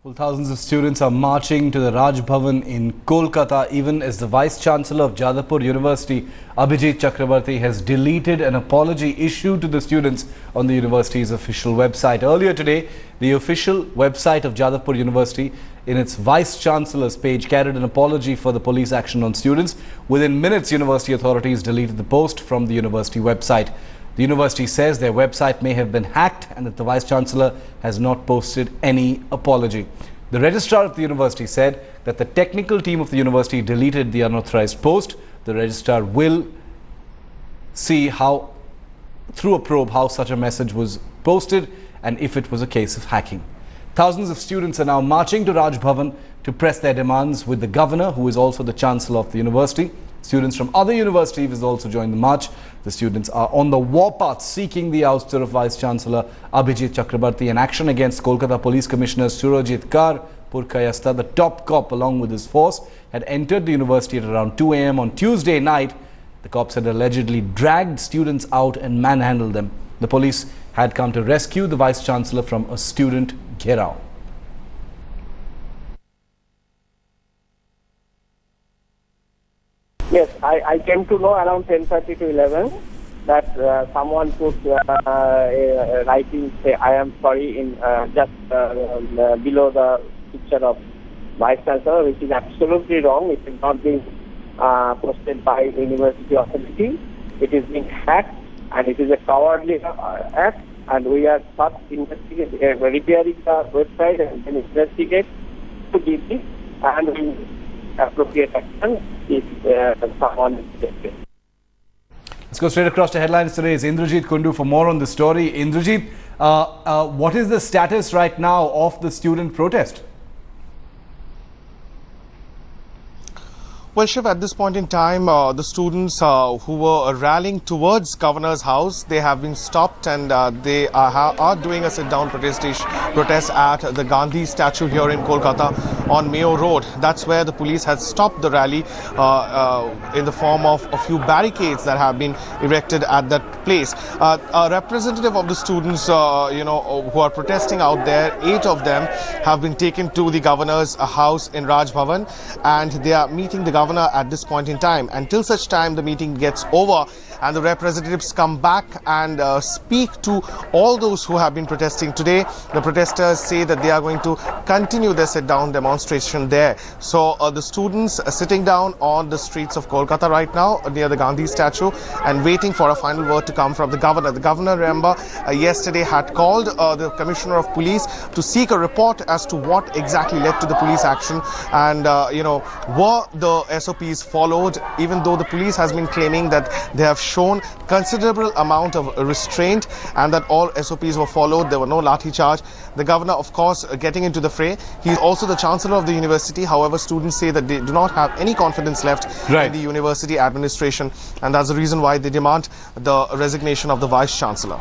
Well, thousands of students are marching to the Raj Bhavan in Kolkata, even as the Vice-Chancellor of Jadavpur University, Abhijit Chakrabarti, has deleted an apology issued to the students on the university's official website. Earlier today, the official website of Jadavpur University, in its Vice-Chancellor's page, carried an apology for the police action on students. Within minutes, university authorities deleted the post from the university website. The university says their website may have been hacked and that the Vice-Chancellor has not posted any apology. The registrar of the university said that the technical team of the university deleted the unauthorized post. The registrar will see how, through a probe, how such a message was posted and if it was a case of hacking. Thousands of students are now marching to Raj Bhavan to press their demands with the governor, who is also the chancellor of the university. Students from other universities have also joined the march. The students are on the warpath seeking the ouster of Vice-Chancellor Abhijit Chakrabarti and action against Kolkata Police Commissioner Surajit Kar Purkayastha. The top cop, along with his force, had entered the university at around 2 a.m. on Tuesday night. The cops had allegedly dragged students out and manhandled them. The police had come to rescue the Vice-Chancellor from a student gherao. Yes, I came to know around 10:30 to 11 that someone put writing, say, I am sorry, in just below the picture of Vice Chancellor, which is absolutely wrong. It is not being posted by the university authority. It is being hacked and it is a cowardly act, and we are first repairing the website and then investigate to deeply and we appropriate action if someone is detected. Let's go straight across to headlines today. Is Indrajit Kundu for more on the story. Indrajit, what is the status right now of the student protest? Well, Shiv, at this point in time, the students who were rallying towards Governor's House, they have been stopped and they are doing a sit-down protest at the Gandhi statue here in Kolkata on Mayo Road. That's where the police has stopped the rally in the form of a few barricades that have been erected at that place. A representative of the students, who are protesting out there, 8 of them have been taken to the Governor's house in Raj Bhavan, and they are meeting the Governor at this point in time. Until such time the meeting gets over and the representatives come back and speak to all those who have been protesting today. The protesters say that they are going to continue their sit-down demonstration there. So the students are sitting down on the streets of Kolkata right now near the Gandhi statue and waiting for a final word to come from the Governor. The Governor, remember, yesterday had called the Commissioner of Police to seek a report as to what exactly led to the police action and, were the SOPs followed, even though the police has been claiming that they have shown considerable amount of restraint and that all SOPs were followed. There were no lathi charge. The Governor, of course, getting into the fray. He is also the Chancellor of the university. However, students say that they do not have any confidence left in the university administration, and that's the reason why they demand the resignation of the Vice-Chancellor.